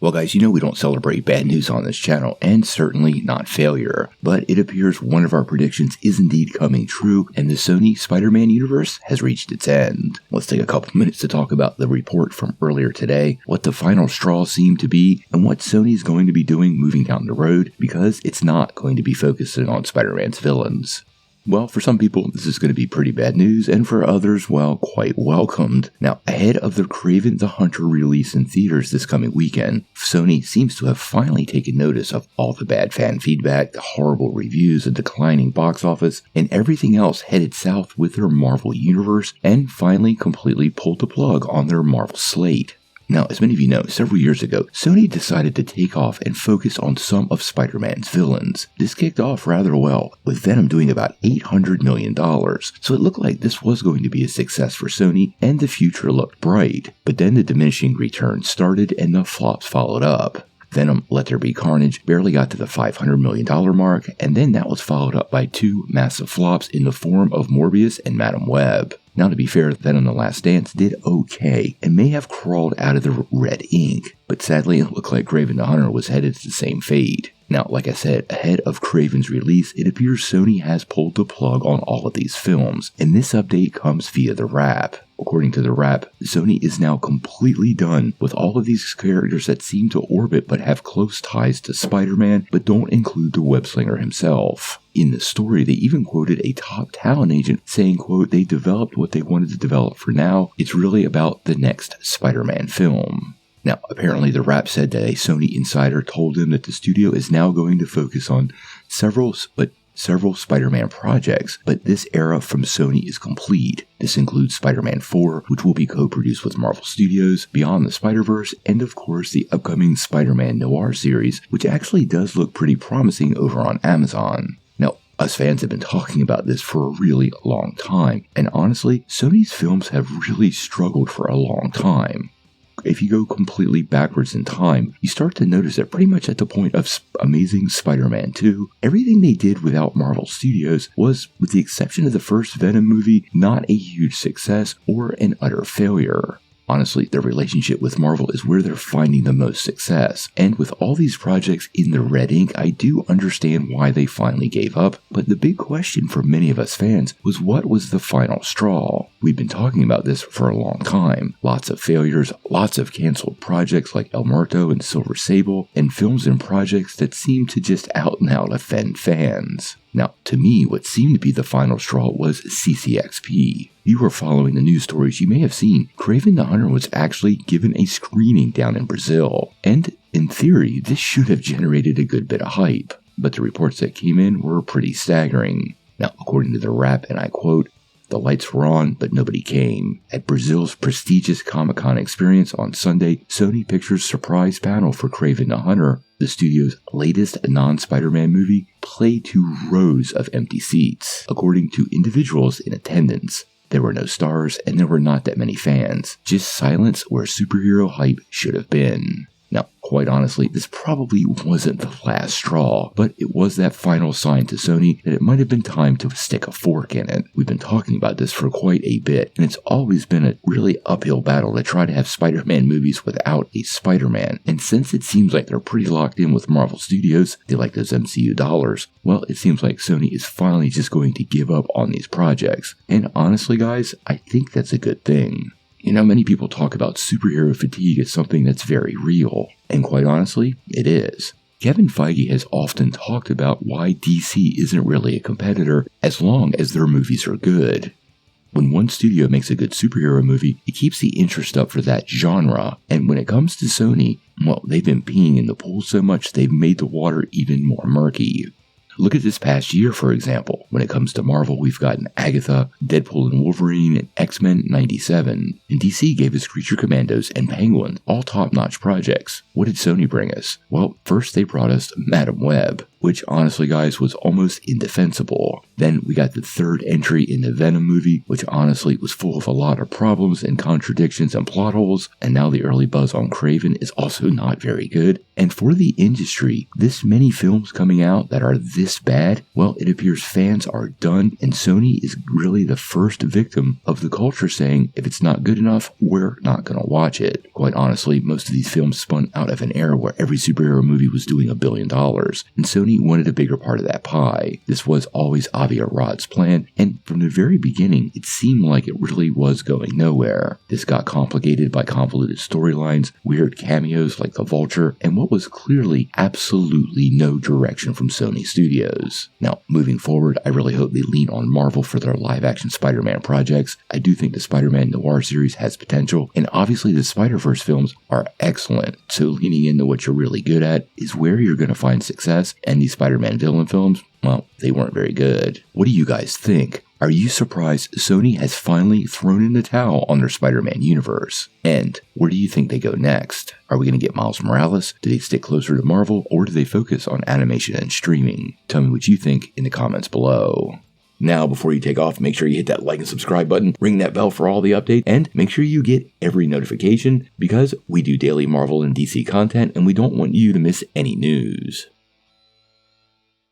Well guys, you know we don't celebrate bad news on this channel, and certainly not failure, but it appears one of our predictions is indeed coming true, and the Sony Spider-Man Universe has reached its end. Let's take a couple minutes to talk about the report from earlier today, what the final straw seemed to be, and what Sony's going to be doing moving down the road, because it's not going to be focusing on Spider-Man's villains. Well, for some people, this is going to be pretty bad news, and for others, well, quite welcomed. Now, ahead of their Kraven The Hunter release in theaters this coming weekend, Sony seems to have finally taken notice of all the bad fan feedback, the horrible reviews, the declining box office, and everything else headed south with their Marvel Universe, and finally completely pulled the plug on their Marvel slate. Now, as many of you know, several years ago, Sony decided to take off and focus on some of Spider-Man's villains. This kicked off rather well, with Venom doing about $800 million, so it looked like this was going to be a success for Sony, and the future looked bright. But then the diminishing returns started and the flops followed up. Venom, Let There Be Carnage barely got to the $500 million mark, and then that was followed up by two massive flops in the form of Morbius and Madam Web. Now, to be fair, Venom The Last Dance did okay and may have crawled out of the red ink, but sadly it looked like Kraven The Hunter was headed to the same fate. Now, like I said, ahead of Kraven's release, it appears Sony has pulled the plug on all of these films, and this update comes via the Wrap. According to the Wrap, Sony is now completely done with all of these characters that seem to orbit but have close ties to Spider-Man, but don't include the web-slinger himself. In the story, they even quoted a top talent agent saying, quote, they developed what they wanted to develop for now. It's really about the next Spider-Man film. Now, apparently the Wrap said that a Sony insider told them that the studio is now going to focus on several Spider-Man projects, but this era from Sony is complete. This includes Spider-Man 4, which will be co-produced with Marvel Studios, Beyond the Spider-Verse, and of course the upcoming Spider-Man Noir series, which actually does look pretty promising over on Amazon. Now, us fans have been talking about this for a really long time, and honestly, Sony's films have really struggled for a long time. If you go completely backwards in time, you start to notice that pretty much at the point of Amazing Spider-Man 2, everything they did without Marvel Studios was, with the exception of the first Venom movie, not a huge success or an utter failure. Honestly, their relationship with Marvel is where they're finding the most success, and with all these projects in the red ink, I do understand why they finally gave up, but the big question for many of us fans was, what was the final straw? We've been talking about this for a long time. Lots of failures, lots of canceled projects like El Muerto and Silver Sable, and films and projects that seem to just out and out offend fans. Now, to me, what seemed to be the final straw was CCXP. If you were following the news stories, you may have seen Kraven the Hunter was actually given a screening down in Brazil, and in theory, this should have generated a good bit of hype, but the reports that came in were pretty staggering. Now, according to the Wrap, and I quote, the lights were on, but nobody came. At Brazil's prestigious Comic-Con experience on Sunday, Sony Pictures' surprise panel for Kraven the Hunter, the studio's latest non-Spider-Man movie, played to rows of empty seats, according to individuals in attendance. There were no stars, and there were not that many fans. Just silence where superhero hype should have been. Now, quite honestly, this probably wasn't the last straw, but it was that final sign to Sony that it might have been time to stick a fork in it. We've been talking about this for quite a bit, and it's always been a really uphill battle to try to have Spider-Man movies without a Spider-Man, and since it seems like they're pretty locked in with Marvel Studios, they like those MCU dollars, well, it seems like Sony is finally just going to give up on these projects. And honestly, guys, I think that's a good thing. You know, many people talk about superhero fatigue as something that's very real, and quite honestly, it is. Kevin Feige has often talked about why DC isn't really a competitor as long as their movies are good. When one studio makes a good superhero movie, it keeps the interest up for that genre, and when it comes to Sony, well, they've been peeing in the pool so much they've made the water even more murky. Look at this past year, for example. When it comes to Marvel, we've gotten Agatha, Deadpool and Wolverine, and X-Men 97. And DC gave us Creature Commandos and Penguin, all top-notch projects. What did Sony bring us? Well, first they brought us Madam Web. which honestly guys was almost indefensible. Then we got the third entry in the Venom movie, which honestly was full of a lot of problems and contradictions and plot holes, and now the early buzz on Kraven is also not very good. And for the industry, this many films coming out that are this bad, well, it appears fans are done, and Sony is really the first victim of the culture saying, if it's not good enough, we're not gonna watch it. Quite honestly, most of these films spun out of an era where every superhero movie was doing $1 billion, and Sony wanted a bigger part of that pie. This was always Avi Arad's plan, and from the very beginning, it seemed like it really was going nowhere. This got complicated by convoluted storylines, weird cameos like the Vulture, and what was clearly absolutely no direction from Sony Studios. Now, moving forward, I really hope they lean on Marvel for their live-action Spider-Man projects. I do think the Spider-Man Noir series has potential, and obviously the Spider-Verse films are excellent, so leaning into what you're really good at is where you're going to find success, and these Spider-Man villain films, well, they weren't very good. What do you guys think? Are you surprised Sony has finally thrown in the towel on their Spider-Man universe? And where do you think they go next? Are we going to get Miles Morales? Do they stick closer to Marvel, or do they focus on animation and streaming? Tell me what you think in the comments below. Now, before you take off, make sure you hit that like and subscribe button, ring that bell for all the updates, and make sure you get every notification because we do daily Marvel and DC content and we don't want you to miss any news.